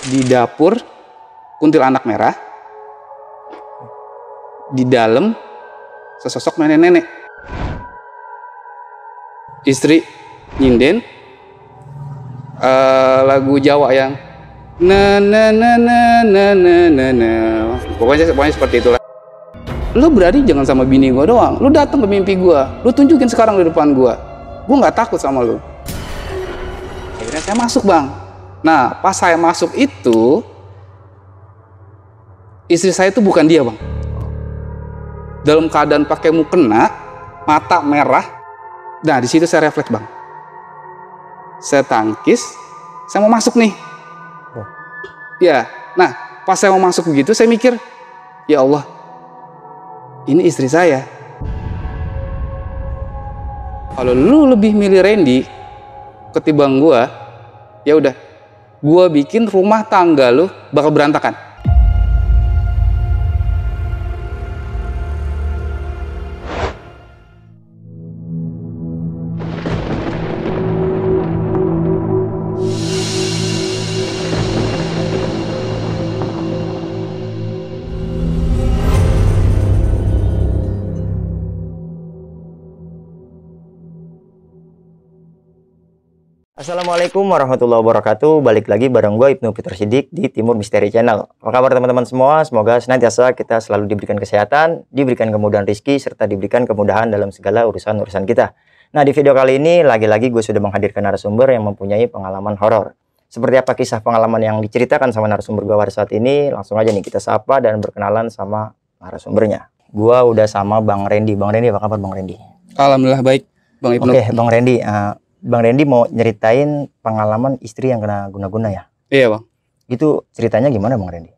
Di dapur kuntilanak merah, di dalam sesosok nenek-nenek. Istri nyinden lagu Jawa yang na na na na na na na na. Pokoknya seperti itulah. Lu berani jangan sama bini gua doang. Lu datang ke mimpi gua, lu tunjukin sekarang di depan gua. Gua nggak takut sama lu. Akhirnya saya masuk, Bang. Nah, pas saya masuk itu, istri saya itu bukan dia, Bang. Dalam keadaan pakai mukena, mata merah. Nah, di situ saya refleks, Bang. Saya tangkis, saya mau masuk nih. Ya, nah, pas saya mau masuk begitu, saya mikir, ya Allah, ini istri saya. Kalau lu lebih milih Randy ketimbang gua, ya udah, gua bikin rumah tangga lu bakal berantakan. Assalamualaikum warahmatullahi wabarakatuh. Balik lagi bareng gue Ibnu Peter Sidik di Timur Misteri Channel. Apa kabar teman-teman semua? Semoga senantiasa kita selalu diberikan kesehatan, diberikan kemudahan rezeki, serta diberikan kemudahan dalam segala urusan-urusan kita. Nah, di video kali ini lagi-lagi gue sudah menghadirkan narasumber yang mempunyai pengalaman horor. Seperti apa kisah pengalaman yang diceritakan sama narasumber gue pada saat ini? Langsung aja nih kita sapa dan berkenalan sama narasumbernya. Gue udah sama Bang Randy. Bang Randy, apa kabar Bang Randy? Alhamdulillah baik, Bang Ibnu. Oke, Bang Randy. Bang Randy mau nyeritain pengalaman istri yang kena guna-guna ya? Iya, Bang. Itu ceritanya gimana Bang Randy?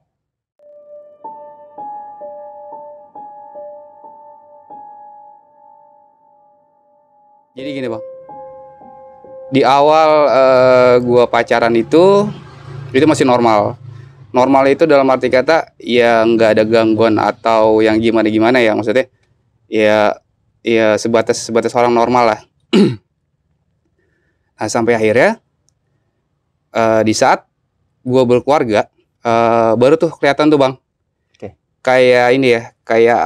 Jadi gini, Bang. Di awal gua pacaran itu masih normal. Normal itu dalam arti kata ya nggak ada gangguan atau yang gimana-gimana ya, maksudnya ya sebatas orang normal lah. Nah, sampai akhirnya di saat gue berkeluarga baru tuh kelihatan tuh, Bang. Oke. Kayak ini ya, kayak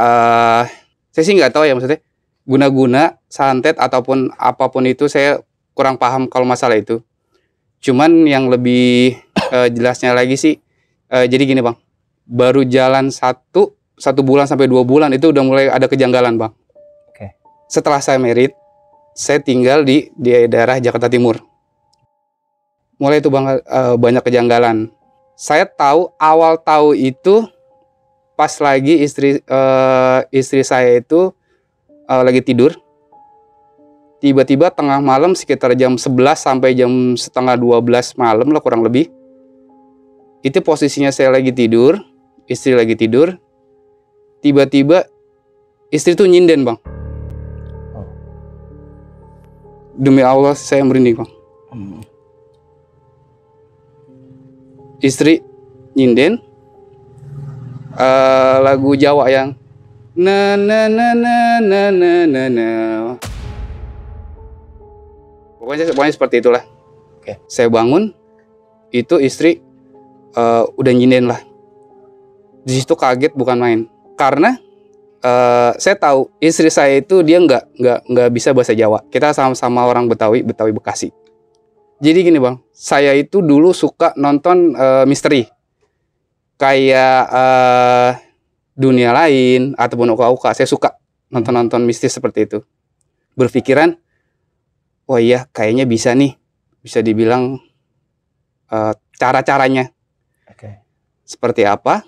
saya sih nggak tahu ya, maksudnya guna-guna, santet ataupun apapun itu saya kurang paham kalau masalah itu. Cuman yang lebih jelasnya lagi sih, jadi gini, Bang. Baru jalan satu bulan sampai 2 bulan itu udah mulai ada kejanggalan, Bang. Oke. Setelah saya married, saya tinggal di daerah Jakarta Timur. Mulai itu banyak kejanggalan. Saya awal tahu itu pas lagi istri saya itu lagi tidur. Tiba-tiba tengah malam sekitar jam 11 sampai jam setengah 12 malam lah kurang lebih. Itu posisinya saya lagi tidur, istri lagi tidur. Tiba-tiba istri tuh nyinden, Bang. Demi Allah saya merinding, Bang. Istri nyinden lagu Jawa yang na na na na na na na na. Pokoknya seperti itulah. Oke. Saya bangun, itu istri udah nyinden lah. Di situ kaget bukan main. Karena saya tahu istri saya itu dia nggak bisa bahasa Jawa. Kita sama-sama orang Betawi Bekasi. Jadi gini, Bang, saya itu dulu suka nonton misteri, kayak Dunia Lain ataupun Oka-Oka. Saya suka nonton misteri seperti itu. Berpikiran, oh iya kayaknya bisa nih, bisa dibilang cara-caranya. Oke. Seperti apa?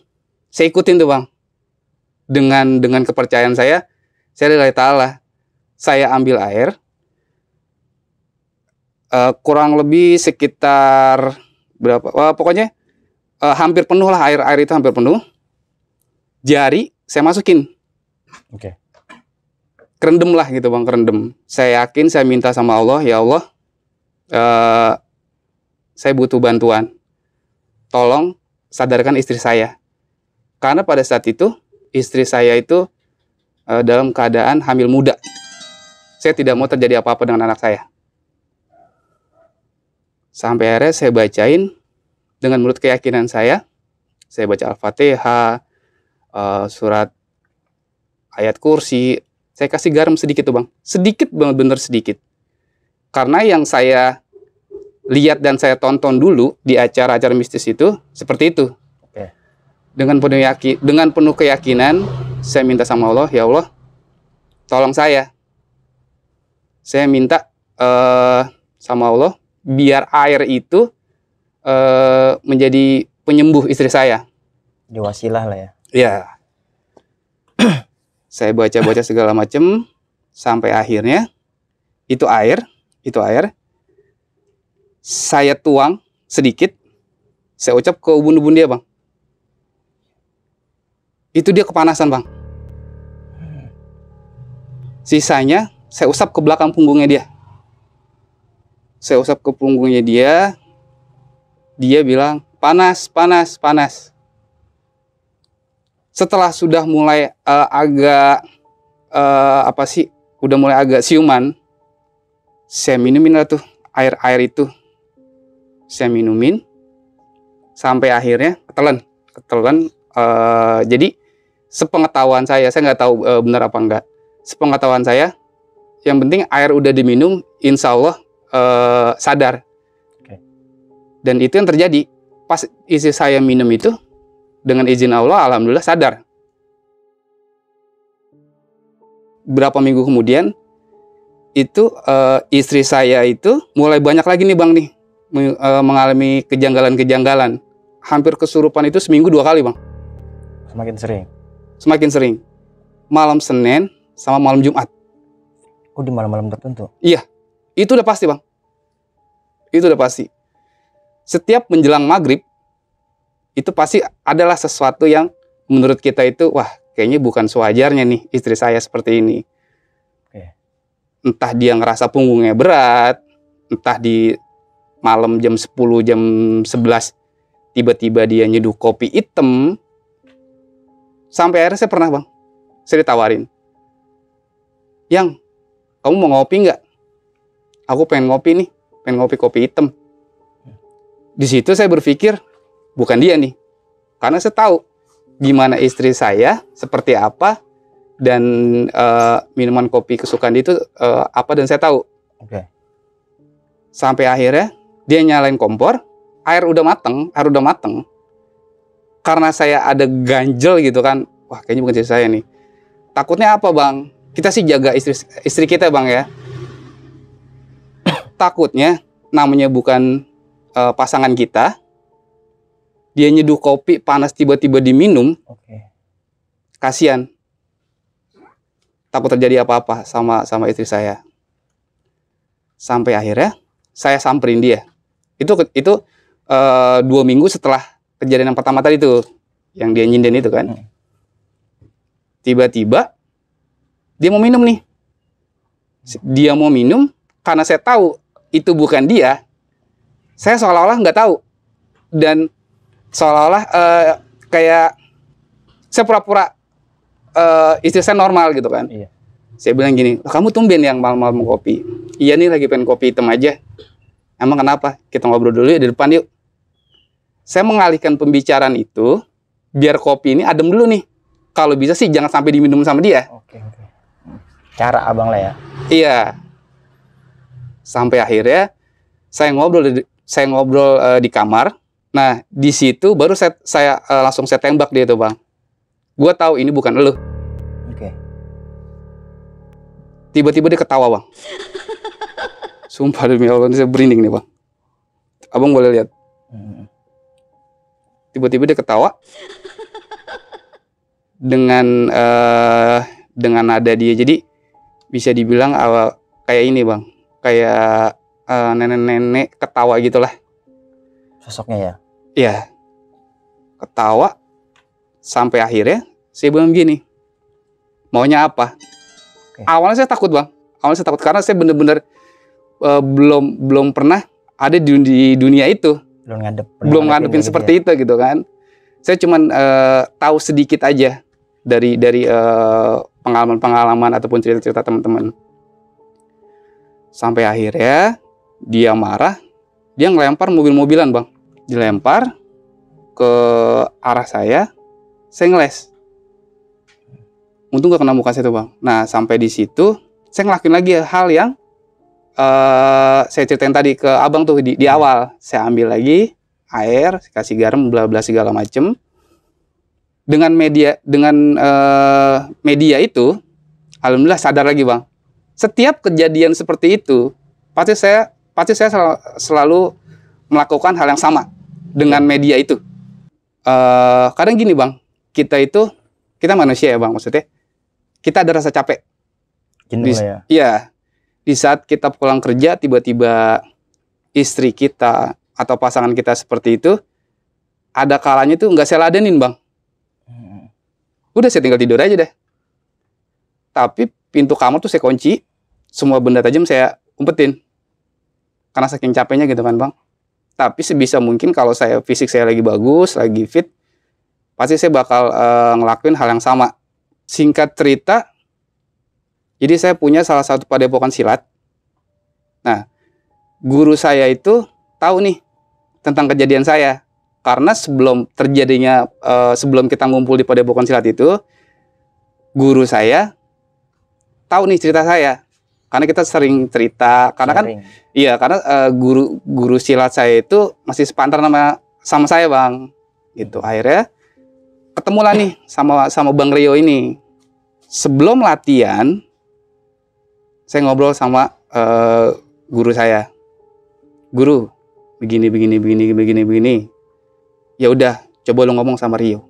Saya ikutin tuh, Bang. Dengan kepercayaan saya lillahi ta'ala, saya ambil air kurang lebih sekitar berapa, pokoknya hampir penuh lah, air itu hampir penuh. Jari saya masukin. Oke. Kerendam lah gitu, Bang, kerendam. Saya yakin, saya minta sama Allah, ya Allah, saya butuh bantuan, tolong sadarkan istri saya. Karena pada saat itu istri saya itu dalam keadaan hamil muda. Saya tidak mau terjadi apa-apa dengan anak saya. Sampai akhirnya saya bacain dengan menurut keyakinan saya baca Al-Fatihah, surat ayat kursi, saya kasih garam sedikit tuh Bang. Sedikit banget, bener sedikit. Karena yang saya lihat dan saya tonton dulu di acara-acara mistis itu seperti itu. Oke. Dengan penuh keyakinan, saya minta sama Allah, ya Allah, tolong saya. Saya minta sama Allah, biar air itu menjadi penyembuh istri saya. Diwasilah lah ya. Ya. Saya baca-baca segala macam sampai akhirnya itu air saya tuang sedikit, saya ucap ke ubun-ubun dia Bang. Itu dia kepanasan Bang. Sisanya saya usap ke belakang punggungnya dia. Saya usap ke punggungnya dia. Dia bilang panas, panas, panas. Setelah sudah mulai agak udah mulai agak siuman, saya minumin lah tuh air itu. Saya minumin sampai akhirnya ketelan. Jadi sepengetahuan saya nggak tahu benar apa enggak. Sepengetahuan saya, yang penting air udah diminum, insya Allah sadar. Oke. Dan itu yang terjadi. Pas istri saya minum itu, dengan izin Allah, alhamdulillah sadar. Berapa minggu kemudian, itu istri saya itu mulai banyak lagi nih Bang nih, mengalami kejanggalan-kejanggalan. Hampir kesurupan itu seminggu 2 kali Bang. Semakin sering. Semakin sering. Malam Senin sama malam Jumat. Oh, di malam-malam tertentu? Iya, itu udah pasti Bang. Itu udah pasti. Setiap menjelang maghrib, itu pasti adalah sesuatu yang menurut kita itu, wah kayaknya bukan sewajarnya nih istri saya seperti ini. Oke. Entah dia ngerasa punggungnya berat, entah di malam jam 10, jam 11, tiba-tiba dia nyeduh kopi hitam. Sampai akhirnya saya pernah Bang, saya ditawarin, Yang, kamu mau ngopi nggak? Aku pengen ngopi nih, pengen ngopi kopi hitam. Di situ saya berpikir, bukan dia nih. Karena saya tahu gimana istri saya, seperti apa, dan minuman kopi kesukaan dia itu apa, dan saya tahu. Oke. Sampai akhirnya dia nyalain kompor, air udah mateng. Karena saya ada ganjel gitu kan, wah kayaknya bukan istri saya nih. Takutnya apa Bang? Kita sih jaga istri kita Bang ya. Takutnya namanya bukan pasangan kita, dia nyeduh kopi panas tiba-tiba diminum. Oke. Kasian. Takut terjadi apa-apa sama istri saya. Sampai akhirnya saya samperin dia. Itu 2 minggu setelah kejadian yang pertama tadi tuh, yang dia nyinden itu kan. Tiba-tiba dia mau minum nih. Dia mau minum, karena saya tahu itu bukan dia, saya seolah-olah nggak tahu. Dan seolah-olah kayak saya pura-pura istri saya normal gitu kan. Iya. Saya bilang gini, kamu tumben yang malam-malam kopi. Iya nih lagi pengen kopi hitam aja. Emang kenapa? Kita ngobrol dulu ya di depan yuk. Saya mengalihkan pembicaraan itu, biar kopi ini adem dulu nih. Kalau bisa sih jangan sampai diminum sama dia. Oke. Cara abang lah ya. Iya. Sampai akhirnya saya ngobrol di kamar. Nah, di situ baru saya langsung saya tembak dia tuh, Bang. Gua tahu ini bukan elu. Oke. Tiba-tiba dia ketawa, Bang. Sumpah demi Allah, saya berinding nih, Bang. Abang boleh lihat. Tiba-tiba dia ketawa. Dengan nada dia. Jadi bisa dibilang kayak ini, Bang. Kayak nenek-nenek ketawa gitulah. Sosoknya ya? Iya. Ketawa. Sampai akhirnya saya bilang gini, maunya apa? Oke. Awalnya saya takut, Bang. Awalnya saya takut karena saya bener-bener belum pernah ada di dunia itu. Belum ngadepin seperti itu gitu kan. Saya cuman tahu sedikit aja dari pengalaman-pengalaman ataupun cerita-cerita teman-teman. Sampai akhirnya dia marah, dia ngelempar mobil-mobilan, Bang. dilempar ke arah saya ngeles. Untung gak kena muka saya tuh bang. Nah sampai di situ saya ngelakuin lagi hal yang saya ceritain tadi ke abang tuh di awal. Saya ambil lagi air, kasih garam, bla bla segala macem. Dengan media itu, alhamdulillah sadar lagi bang. Setiap kejadian seperti itu, pasti saya selalu melakukan hal yang sama dengan media itu. Kadang gini bang, kita manusia ya bang, maksudnya kita ada rasa capek. Jenuh ya. Iya, di saat kita pulang kerja tiba-tiba istri kita atau pasangan kita seperti itu, ada kalanya tuh nggak saya ladenin bang. Udah saya tinggal tidur aja deh. Tapi pintu kamar tuh saya kunci, semua benda tajam saya umpetin. Karena saking capeknya gitu kan bang. Tapi sebisa mungkin kalau fisik saya lagi bagus, lagi fit, pasti saya bakal ngelakuin hal yang sama. Singkat cerita, jadi saya punya salah satu padepokan silat. Nah, guru saya itu tahu nih tentang kejadian saya. Karena sebelum kita ngumpul di padepokan silat itu, guru saya tahu nih cerita saya. Karena kita sering cerita, karena guru silat saya itu masih sepantaran sama saya bang, gitu. Akhirnya ketemulah nih sama Bang Rio ini. Sebelum latihan, saya ngobrol sama guru saya. Guru, begini. Ya udah, coba lo ngomong sama Rio.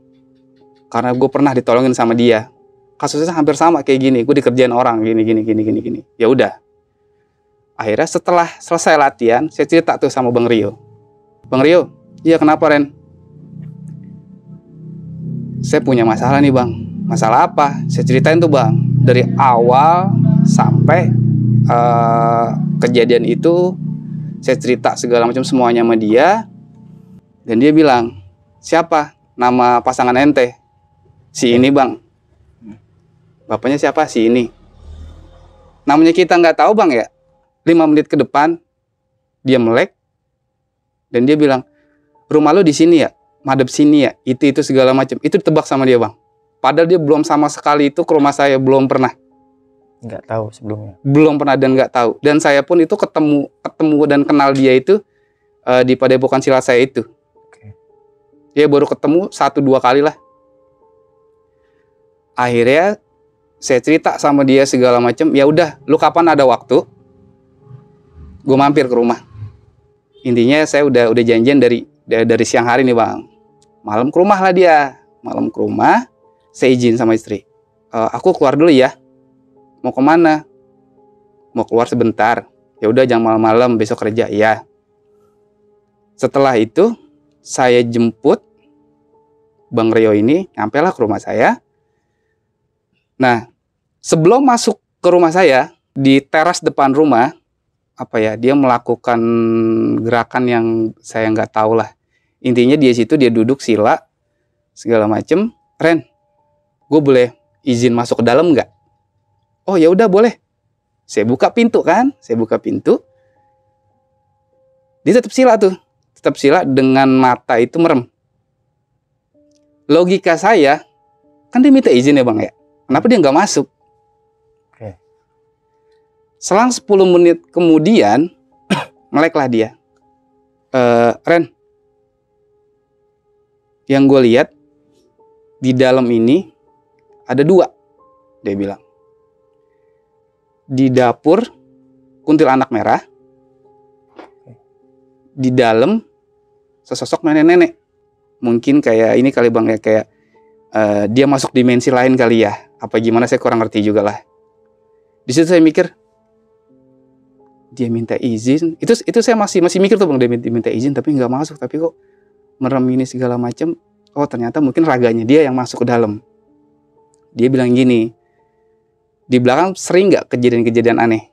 Karena gue pernah ditolongin sama dia. Kasusnya hampir sama kayak gini, gue dikerjain orang gini. Ya udah. Akhirnya setelah selesai latihan, saya cerita tuh sama Bang Rio. Bang Rio, iya kenapa Ren? Saya punya masalah nih bang. Masalah apa? Saya ceritain tuh bang. Dari awal sampai kejadian itu, saya cerita segala macam semuanya sama dia. Dan dia bilang, siapa nama pasangan ente? Si ini bang. Bapaknya siapa? Si ini. Namanya kita nggak tahu bang ya. 5 menit ke depan dia melek dan dia bilang, rumah lo di sini ya, madep sini ya, itu segala macam. Itu ditebak sama dia bang. Padahal dia belum sama sekali itu ke rumah saya, belum pernah. Nggak tahu sebelumnya. Belum pernah dan nggak tahu. Dan saya pun itu ketemu dan kenal dia itu di padepokan silat saya itu. Dia baru ketemu 1-2 kali lah. Akhirnya saya cerita sama dia segala macam. Ya udah, lu kapan ada waktu, gue mampir ke rumah. Intinya saya udah janjian dari siang hari nih bang. Malam ke rumah lah dia. Malam ke rumah, saya izin sama istri. Aku keluar dulu ya. Mau kemana? Mau keluar sebentar. Ya udah jangan malam-malam, besok kerja ya. Setelah itu saya jemput Bang Rio ini, nyampelah ke rumah saya. Nah, sebelum masuk ke rumah saya, di teras depan rumah, dia melakukan gerakan yang saya nggak tahu lah. Intinya dia situ dia duduk sila segala macem. Ren, gue boleh izin masuk ke dalam nggak? Oh ya udah boleh. Saya buka pintu kan, Dia tetap sila tuh, tetap sila dengan mata itu merem. Logika saya, kan dia minta izin ya bang ya. Kenapa dia nggak masuk? Selang 10 menit kemudian, meleklah dia. Ren, yang gue lihat di dalam ini ada 2, dia bilang. Di dapur kuntilanak merah, di dalam sesosok nenek-nenek. Mungkin kayak ini kali bang ya, kayak dia masuk dimensi lain kali ya. Apa gimana saya kurang ngerti juga lah. Di situ saya mikir, dia minta izin. Itu saya masih mikir tuh bang, dia minta izin tapi nggak masuk, tapi kok merem ini segala macam. Oh ternyata mungkin raganya dia yang masuk ke dalam. Dia bilang gini, di belakang sering nggak kejadian-kejadian aneh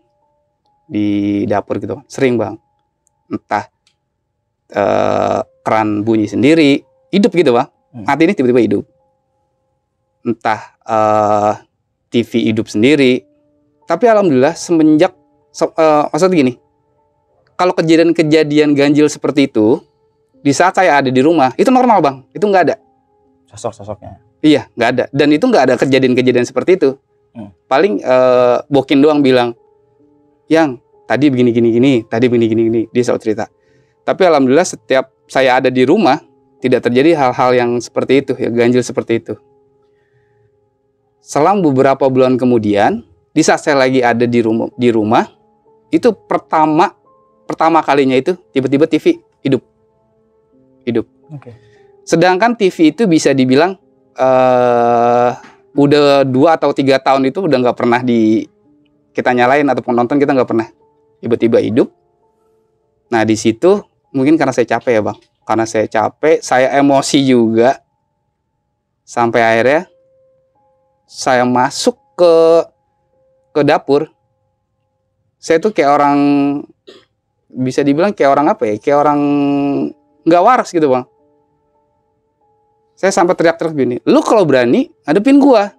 di dapur gitu? Sering bang. Entah keran bunyi sendiri, hidup gitu bang. Mati ini tiba-tiba hidup. Entah TV hidup sendiri. Tapi alhamdulillah semenjak maksudnya gini, kalau kejadian-kejadian ganjil seperti itu di saat saya ada di rumah itu normal bang, itu nggak ada Sosok-sosoknya. iya nggak ada, dan itu nggak ada kejadian-kejadian seperti itu. Paling Bokin doang bilang, yang tadi begini, tadi begini, dia selalu cerita. Tapi alhamdulillah setiap saya ada di rumah tidak terjadi hal-hal yang seperti itu, ya ganjil seperti itu. Selang beberapa bulan kemudian, di saat saya lagi ada di rumah itu pertama kalinya itu tiba-tiba TV hidup. Oke. Sedangkan TV itu bisa dibilang udah 2 atau 3 tahun itu udah nggak pernah kita nyalain ataupun nonton, kita nggak pernah. Tiba-tiba hidup. Nah di situ mungkin karena saya capek ya bang, karena saya capek, saya emosi juga, sampai akhirnya saya masuk ke dapur. Saya tuh kayak orang, bisa dibilang kayak orang apa ya, kayak orang nggak waras gitu bang. Saya sampai teriak-teriak gini, lu kalau berani hadepin gua,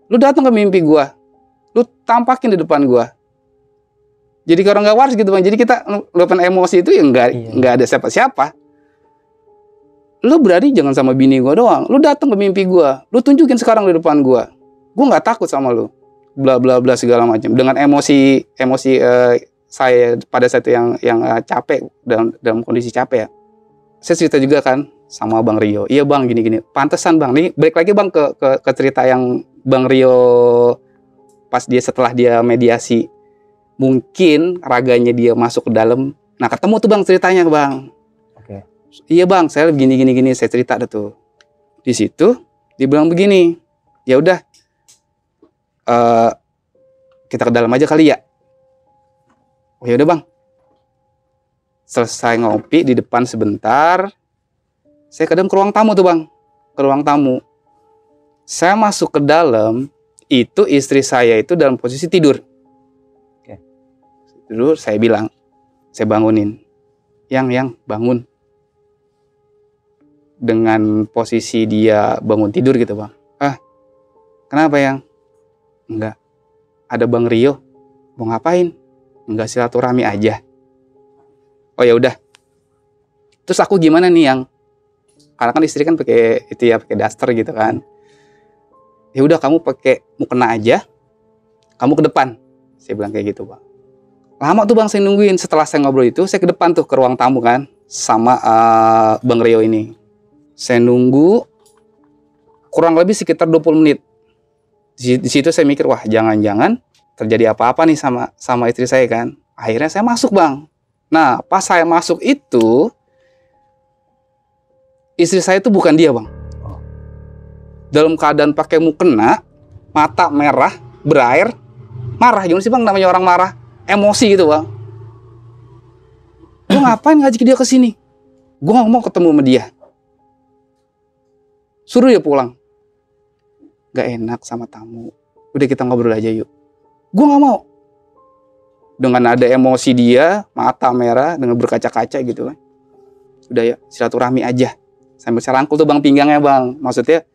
lu datang ke mimpi gua, lu tampakin di depan gua. Jadi kayak orang nggak waras gitu bang. Jadi kita luapin emosi itu ya nggak ada siapa-siapa. Lu berani jangan sama bini gua doang, lu datang ke mimpi gua, lu tunjukin sekarang di depan gua. Gua nggak takut sama lu, bla bla bla segala macam. Dengan emosi saya pada saat itu yang capek, dalam kondisi capek ya. Saya cerita juga kan sama Bang Rio. Iya bang, gini. Pantesan bang. Nih balik lagi bang ke cerita yang Bang Rio pas setelah dia mediasi. Mungkin raganya dia masuk ke dalam. Nah ketemu tuh bang ceritanya bang. Oke. Iya bang, saya gini. Saya cerita ada tuh. Di situ dibilang begini. Ya udah. Kita ke dalam aja kali ya. Oh ya udah bang. Selesai ngopi di depan sebentar, saya ke ruang tamu tuh bang, ke ruang tamu. Saya masuk ke dalam, itu istri saya itu dalam posisi tidur. Oke. Tidur, saya bilang, saya bangunin, yang bangun. Dengan posisi dia bangun tidur gitu bang. Kenapa yang? Enggak, ada Bang Rio, mau ngapain? Enggak, silaturahmi aja. Oh ya udah. Terus aku gimana nih yang? Karena kan istri kan pakai itu ya, pakai daster gitu kan. Ya udah kamu pakai mukena aja. Kamu ke depan. Saya bilang kayak gitu, Bang. Lama tuh Bang saya nungguin. Setelah saya ngobrol itu, saya ke depan tuh ke ruang tamu kan sama Bang Rio ini. Saya nunggu kurang lebih sekitar 20 menit. Di situ saya mikir, wah jangan-jangan terjadi apa-apa nih sama istri saya kan. Akhirnya saya masuk bang. Nah pas saya masuk itu, istri saya itu bukan dia bang. Dalam keadaan pakai mukena, mata merah, berair, marah. Gimana sih bang namanya orang marah? Emosi gitu bang. Gue ngapain ngajak dia ke sini? Gue gak mau ketemu sama dia. Suruh dia pulang. Gak enak sama tamu. Udah kita ngobrol aja yuk. Gue gak mau. Dengan ada emosi dia, mata merah, dengan berkaca-kaca gitu kan. Udah ya, silaturahmi aja. Sambil saya rangkul tuh bang pinggangnya bang. Maksudnya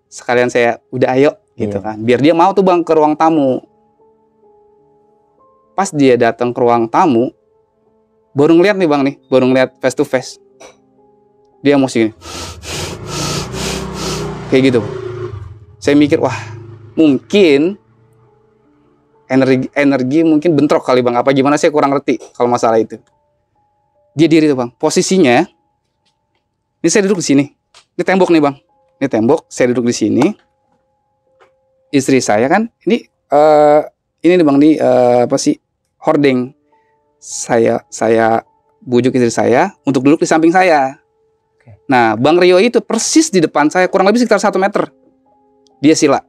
sekalian saya udah ayo gitu kan. Biar dia mau tuh bang ke ruang tamu. Pas dia datang ke ruang tamu, baru ngeliat nih bang nih, baru ngeliat face to face. Dia emosi gini. Kayak gitu. Saya mikir, wah mungkin energi mungkin bentrok kali bang. Apa gimana saya kurang ngerti kalau masalah itu. Dia diri tuh bang. Posisinya, ini saya duduk di sini. Ini tembok nih bang. Ini tembok. Saya duduk di sini. Istri saya kan, ini nih bang nih apa sih hording. Saya bujuk istri saya untuk duduk di samping saya. Nah, Bang Rio itu persis di depan saya, kurang lebih sekitar 1 meter. Dia sila.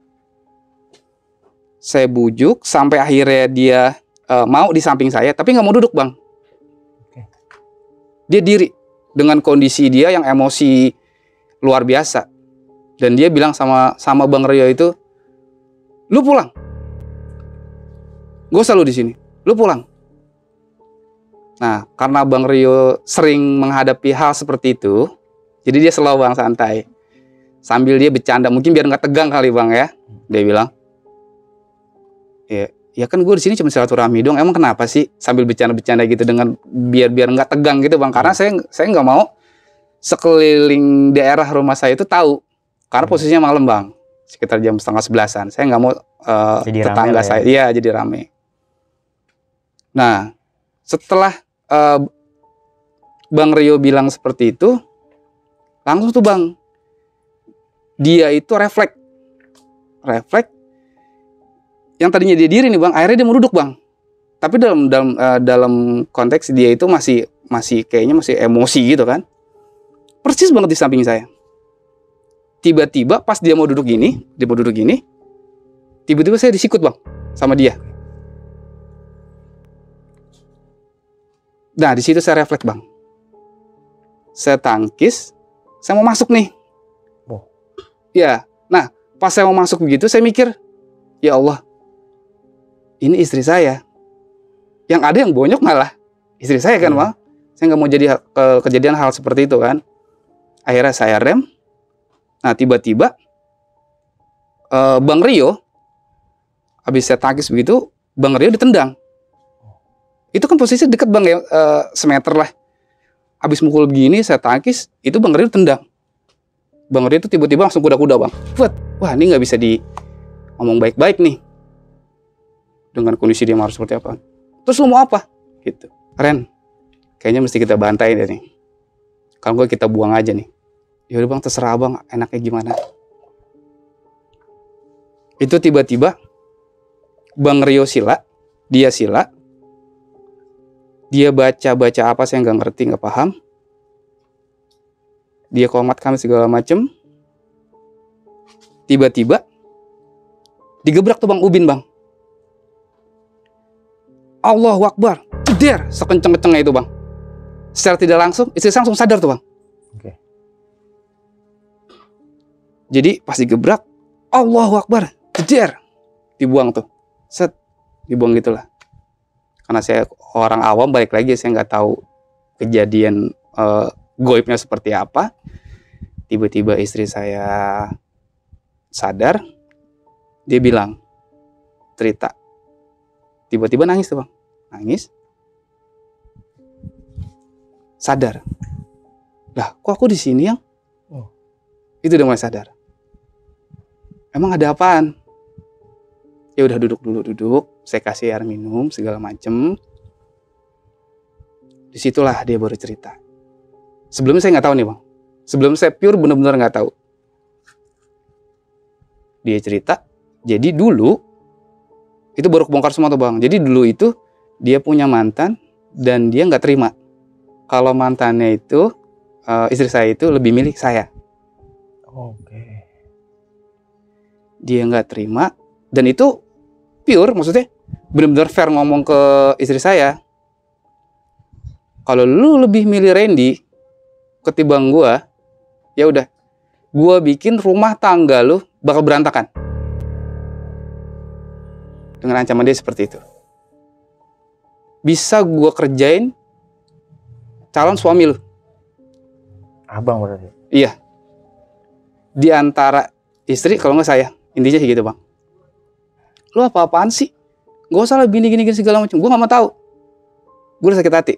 Saya bujuk sampai akhirnya dia mau di samping saya, tapi nggak mau duduk, Bang. Dia diri dengan kondisi dia yang emosi luar biasa. Dan dia bilang sama Bang Rio itu, "Lu pulang. Gue selalu di sini. Lu pulang." Nah, karena Bang Rio sering menghadapi hal seperti itu, jadi dia slow bang, santai. Sambil dia bercanda, mungkin biar nggak tegang kali bang ya. Dia bilang, ya kan gue di sini cuma silaturahmi dong. Emang kenapa sih? Sambil bercanda-bercanda gitu dengan biar nggak tegang gitu bang. Karena saya nggak mau sekeliling daerah rumah saya itu tahu. Karena posisinya malam bang, sekitar jam 10:30-an. Saya nggak mau Jadi tetangga rame lah saya, iya jadi rame. Nah, setelah Bang Rio bilang seperti itu, langsung tuh bang, dia itu refleks, yang tadinya dia diri nih bang, akhirnya dia mau duduk bang. Tapi dalam konteks dia itu masih kayaknya masih emosi gitu kan. Persis banget di samping saya. Tiba-tiba pas dia mau duduk gini, tiba-tiba saya disikut bang sama dia. Nah di situ saya refleks bang. Saya tangkis, saya mau masuk nih. Oh. Ya, nah pas saya mau masuk begitu, saya mikir, ya Allah, ini istri saya. Yang ada yang bonyok malah istri saya kan bang. Saya nggak mau jadi kejadian hal seperti itu kan. Akhirnya saya rem. Nah tiba-tiba Bang Rio, habis saya tangkis begitu, Bang Rio ditendang. Itu kan posisi deket bang ya, semeter lah. Habis mukul begini, saya tangkis, itu Bang Rio tendang. Bang Rio itu tiba-tiba langsung kuda-kuda bang. Wah ini nggak bisa ngomong baik-baik nih. Dengan kondisi dia marah seperti apa. Terus lu mau apa? Gitu. Ren, kayaknya mesti kita bantai deh nih. Kalau enggak kita buang aja nih. Yaudah bang, terserah bang, enaknya gimana. Itu tiba-tiba Bang Rio dia baca apa saya nggak ngerti, nggak paham. Dia komat kami segala macem. Tiba-tiba digebrak tuh Bang Ubin bang. Allahu Akbar, ceder, sekenceng-kencengnya itu bang. Secara tidak langsung, istri saya langsung sadar tuh bang. Oke. Jadi pas digebrak, Allahu Akbar, ceder, dibuang tuh, set, dibuang gitulah. Karena saya orang awam, balik lagi saya nggak tahu kejadian goibnya seperti apa. Tiba-tiba istri saya sadar, dia bilang, cerita. Tiba-tiba nangis tuh bang, nangis, sadar. Lah, kok aku di sini yang? Itu udah mulai sadar. Emang ada apaan? Ya udah duduk. Saya kasih air minum segala macem. Disitulah dia baru cerita. Sebelumnya saya nggak tahu nih bang. Sebelum saya pure benar-benar nggak tahu. Dia cerita. Jadi dulu itu baru kebongkar semua tuh bang. Jadi dulu itu dia punya mantan dan dia nggak terima kalau mantannya itu istri saya itu lebih milik saya. Oke. Dia nggak terima dan itu pure, maksudnya benar-benar fair ngomong ke istri saya. Kalau lu lebih milih Randy ketimbang gua, ya udah, gua bikin rumah tangga lu bakal berantakan. Dengan ancaman dia seperti itu. Bisa gua kerjain calon suami lu. Abang berarti. Iya. Di antara istri kalau nggak saya, intinya sih gitu bang. Lu apa-apaan sih? Gak usah lah gini segala macam. Gue gak mau tahu. Gue udah sakit hati.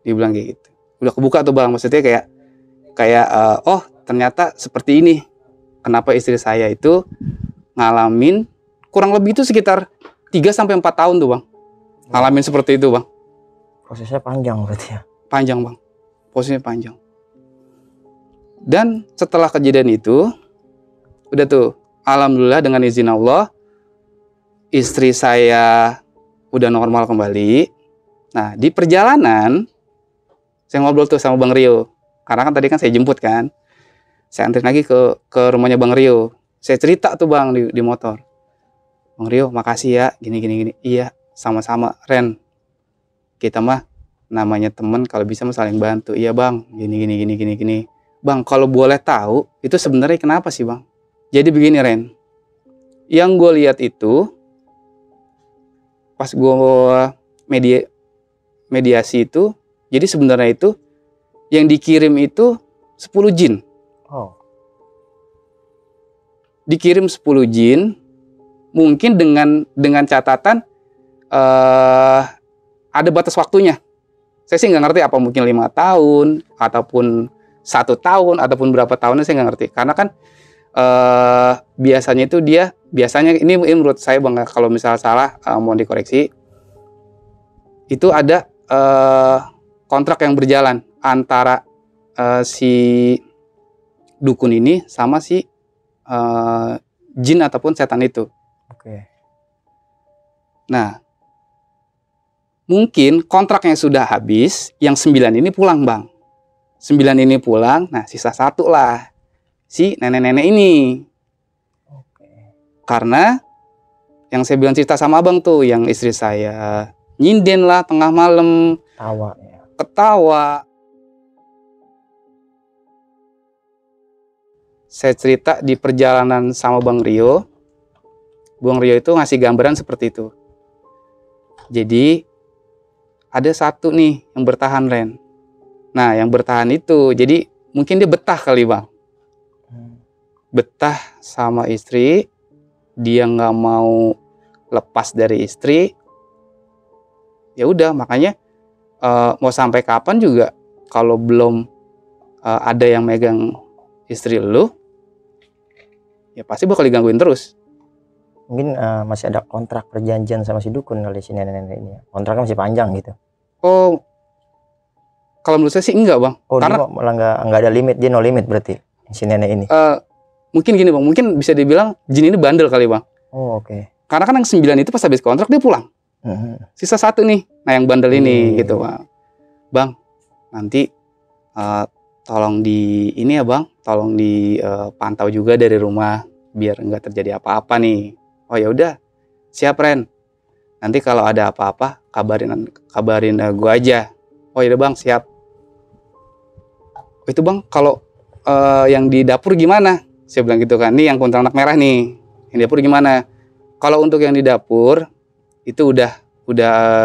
Dia bilang kayak gitu. Udah kebuka tuh bang. Maksudnya kayak oh ternyata seperti ini. Kenapa istri saya itu ngalamin kurang lebih itu sekitar 3-4 tahun tuh bang. Ngalamin seperti itu bang. Prosesnya panjang berarti ya? Panjang bang. Posisinya panjang. Dan setelah kejadian itu, udah tuh, alhamdulillah dengan izin Allah, istri saya udah normal kembali. Nah, di perjalanan saya ngobrol tuh sama Bang Rio. Karena kan tadi kan saya jemput kan. Saya anterin lagi ke rumahnya Bang Rio. Saya cerita tuh Bang di motor. Bang Rio, makasih ya, gini. Iya, sama-sama, Ren. Kita mah namanya temen, kalau bisa mah saling bantu. Iya Bang, gini. Bang, kalau boleh tahu, itu sebenarnya kenapa sih Bang? Jadi begini Ren. Yang gue lihat itu pas gue mediasi itu, jadi sebenarnya itu yang dikirim itu 10 jin. Oh. Dikirim 10 jin, mungkin dengan catatan ada batas waktunya. Saya sih nggak ngerti apa mungkin 5 tahun ataupun 1 tahun ataupun berapa tahunnya saya nggak ngerti. Karena kan biasanya itu biasanya ini menurut saya Bang, kalau misal salah mohon dikoreksi. Itu ada kontrak yang berjalan antara si dukun ini sama si jin ataupun setan itu. Oke. Nah, mungkin kontraknya sudah habis, yang 9 ini pulang Bang. 9 ini pulang, nah sisa 1 lah si nenek-nenek ini. Oke. Karena yang saya bilang cerita sama Abang tuh, yang istri saya nyinden lah tengah malam, Tawa ya. ketawa. Saya cerita di perjalanan sama Bang Rio. Bang Rio itu ngasih gambaran seperti itu. Jadi ada 1 nih yang bertahan, Ren. Nah, yang bertahan itu, jadi mungkin dia betah kali Bang. Betah sama istri, dia nggak mau lepas dari istri. Ya udah, makanya mau sampai kapan juga kalau belum ada yang megang istri lu, ya pasti bakal digangguin terus. Mungkin masih ada kontrak perjanjian sama si dukun kali si nenek-nenek ini. Kontraknya masih panjang gitu. Oh, kalau menurut saya sih enggak Bang. Oh, karena dia malah nggak ada limit, dia no limit berarti si nenek ini. Mungkin gini Bang, mungkin bisa dibilang jin ini bandel kali Bang. Oh, oke. Karena kan yang 9 itu pas habis kontrak dia pulang. Sisa 1 nih, nah yang bandel ini gitu Bang. Bang, nanti tolong ini ya Bang, tolong dipantau juga dari rumah biar nggak terjadi apa-apa nih. Oh ya udah, siap Ren. Nanti kalau ada apa-apa kabarin gue aja. Oh ya udah Bang, siap. Itu Bang, kalau yang di dapur gimana? Saya bilang gitu kan. Nih yang kuntilanak merah nih. Yang di dapur gimana? Kalau untuk yang di dapur itu udah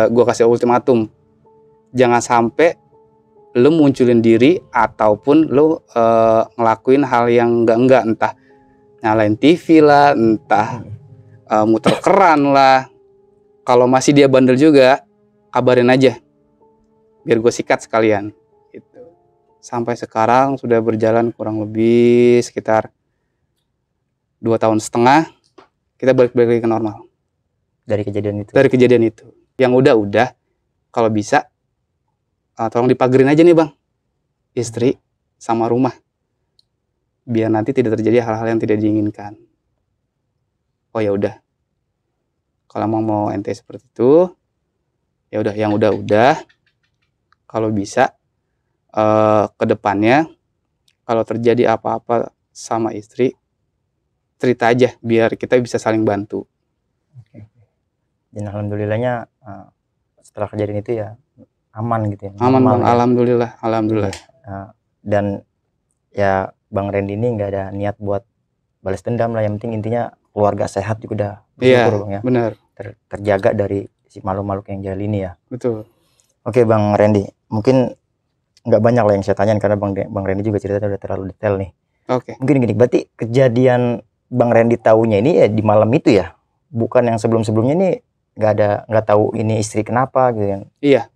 gue kasih ultimatum. Jangan sampai lo munculin diri ataupun lo ngelakuin hal yang enggak, entah nyalain TV lah, entah muter keran lah. Kalau masih dia bandel juga, kabarin aja biar gue sikat sekalian gitu. Sampai sekarang sudah berjalan kurang lebih sekitar 2,5 tahun, kita balik lagi ke normal Dari kejadian itu. Yang udah kalau bisa tolong dipagerin aja nih Bang, istri sama rumah, biar nanti tidak terjadi hal-hal yang tidak diinginkan. Oh ya udah, kalau mau ente seperti itu, ya udah, yang udah kalau bisa ke depannya kalau terjadi apa-apa sama istri, cerita aja biar kita bisa saling bantu. Oke. Dan alhamdulillahnya setelah kejadian itu ya aman gitu ya. Aman Bang, ya. Alhamdulillah. Dan ya Bang Randy ini nggak ada niat buat balas dendam lah, yang penting intinya keluarga sehat juga udah bersyukur Bang ya. Benar. Terjaga dari si makhluk-makhluk yang jahil ini ya. Betul. Oke Bang Randy, mungkin nggak banyak lah yang saya tanyain karena Bang Randy juga ceritanya udah terlalu detail nih. Oke. Mungkin gini, berarti kejadian Bang Randy tahunya ini ya di malam itu ya, bukan yang sebelum-sebelumnya ini nggak tahu ini istri kenapa gitu kan? Iya.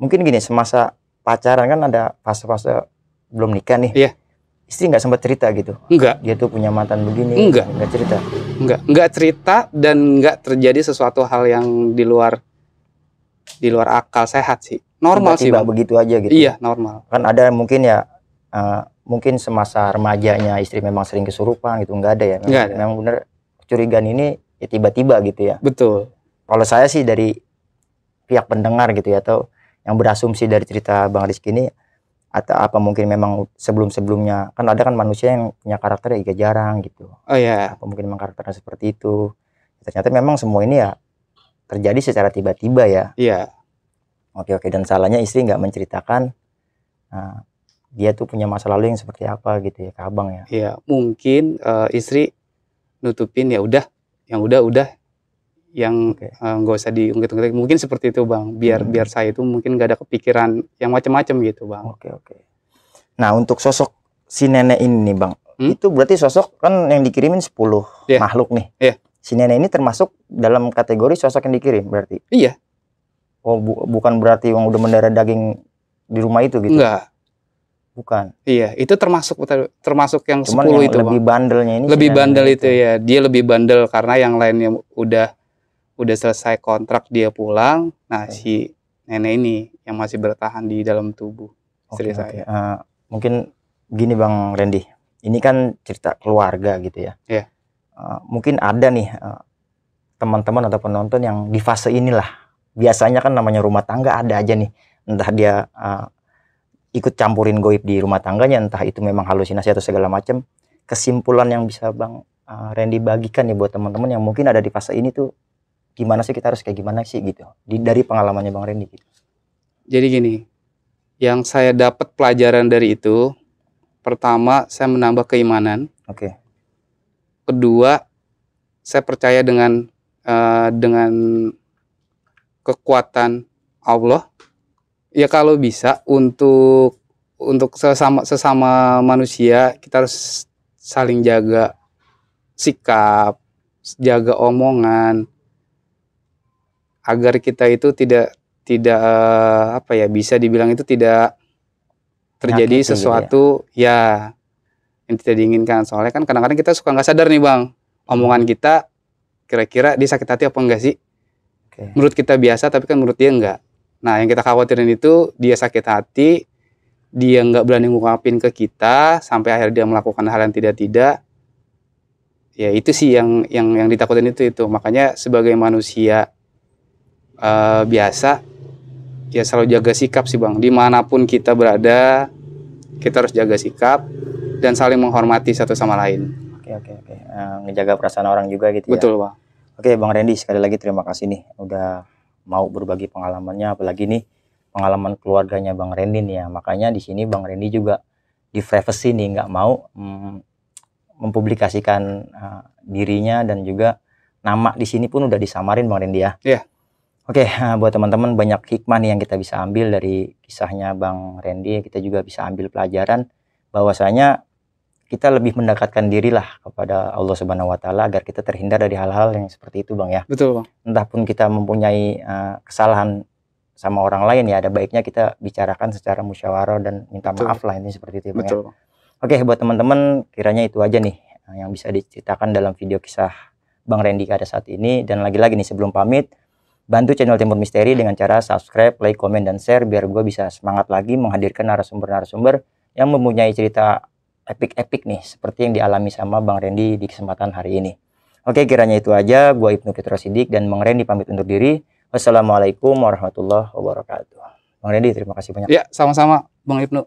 Mungkin gini, semasa pacaran kan ada fase-fase belum nikah nih. Iya. Istri nggak sempat cerita gitu? Enggak. Dia tuh punya mantan begini? Nggak cerita? Enggak cerita, dan enggak terjadi sesuatu hal yang di luar akal sehat sih. Normal sih Bang. Begitu aja gitu? Iya, normal. Kan ada mungkin ya, mungkin semasa remajanya istri memang sering kesurupan gitu, nggak ada ya? Nggak ada. Memang bener kecurigaan ini ya tiba-tiba gitu ya? Betul. Kalau saya sih dari pihak pendengar gitu ya, atau yang berasumsi dari cerita Bang Rizky ini, atau apa mungkin memang sebelum-sebelumnya, kan ada kan manusia yang punya karakter ya jarang gitu. Oh ya. Apa mungkin memang karakternya seperti itu. Ternyata memang semua ini ya terjadi secara tiba-tiba ya. Iya. Oke, dan salahnya istri nggak menceritakan dia tuh punya masa lalu yang seperti apa gitu ya ke abang ya. Iya, mungkin istri nutupin ya udah, yang udah yang nggak usah diungkit-ungkit, mungkin seperti itu Bang, biar saya itu mungkin nggak ada kepikiran yang macam-macam gitu Bang. Oke. Nah, untuk sosok si nenek ini nih Bang, itu berarti sosok kan yang dikirimin 10 makhluk nih. Iya. Si nenek ini termasuk dalam kategori sosok yang dikirim berarti? Iya. Oh, bukan berarti yang udah mendarah daging di rumah itu gitu? Enggak. Bukan. Iya, itu termasuk yang Cuman 10 yang itu, lebih Bang. bandelnya ini Lebih si bandel nenek itu ya. Dia lebih bandel karena yang lainnya udah selesai kontrak dia pulang. Nah, Oke. si nenek ini yang masih bertahan di dalam tubuh istri Oke, saya. mungkin gini Bang Randy, ini kan cerita keluarga gitu ya. Iya. Mungkin ada nih teman-teman atau penonton yang di fase inilah. Biasanya kan namanya rumah tangga ada aja nih, entah dia ikut campurin goib di rumah tangganya, entah itu memang halusinasi atau segala macam. Kesimpulan yang bisa Bang Randy bagikan nih buat teman-teman yang mungkin ada di fase ini tuh, gimana sih kita harus kayak gimana sih gitu, dari pengalamannya Bang Randy gitu. Jadi gini, yang saya dapat pelajaran dari itu, pertama saya menambah keimanan. Oke. Kedua, saya percaya dengan kekuatan Allah. Ya kalau bisa untuk sesama manusia kita harus saling jaga sikap, jaga omongan, agar kita itu tidak apa ya, bisa dibilang itu tidak terjadi Nyakiti sesuatu gitu ya yang tidak diinginkan. Soalnya kan kadang-kadang kita suka nggak sadar nih Bang, omongan kita kira-kira dia sakit hati apa enggak sih. Oke. Menurut kita biasa tapi kan menurut dia enggak. Nah yang kita khawatirin itu dia sakit hati, dia nggak berani ngungkapin ke kita sampai akhirnya dia melakukan hal yang tidak. Ya itu sih yang ditakutin itu. Makanya sebagai manusia biasa ya selalu jaga sikap sih Bang. Dimanapun kita berada kita harus jaga sikap dan saling menghormati satu sama lain. Oke. Ngejaga perasaan orang juga gitu ya. Betul Bang. Oke Bang Randy, sekali lagi terima kasih nih udah mau berbagi pengalamannya, apalagi nih pengalaman keluarganya Bang Randy nih ya. Makanya di sini Bang Randy juga di privacy nih, nggak mau mempublikasikan dirinya, dan juga nama di sini pun udah disamarin Bang Randy ya. Iya. Oke, buat teman-teman banyak hikmah nih yang kita bisa ambil dari kisahnya Bang Randy. Kita juga bisa ambil pelajaran bahwasanya kita lebih mendekatkan dirilah kepada Allah Subhanahu wa Ta'ala agar kita terhindar dari hal-hal yang seperti itu Bang ya. Betul Bang. Entah pun kita mempunyai kesalahan sama orang lain ya, ada baiknya kita bicarakan secara musyawarah dan minta maaf lah, ini seperti itu Bang. Betul. Oke, buat teman-teman kiranya itu aja nih yang bisa diceritakan dalam video kisah Bang Randy pada saat ini. Dan lagi-lagi nih sebelum pamit, bantu channel Timur Misteri dengan cara subscribe, like, komen, dan share biar gue bisa semangat lagi menghadirkan narasumber-narasumber yang mempunyai cerita epik-epik nih seperti yang dialami sama Bang Randy di kesempatan hari ini. Oke, kiranya itu aja. Gue Ibnu Fitro Siddiq dan Bang Randy pamit undur diri. Wassalamualaikum warahmatullahi wabarakatuh. Bang Randy, terima kasih banyak. Ya, sama-sama Bang Ibnu.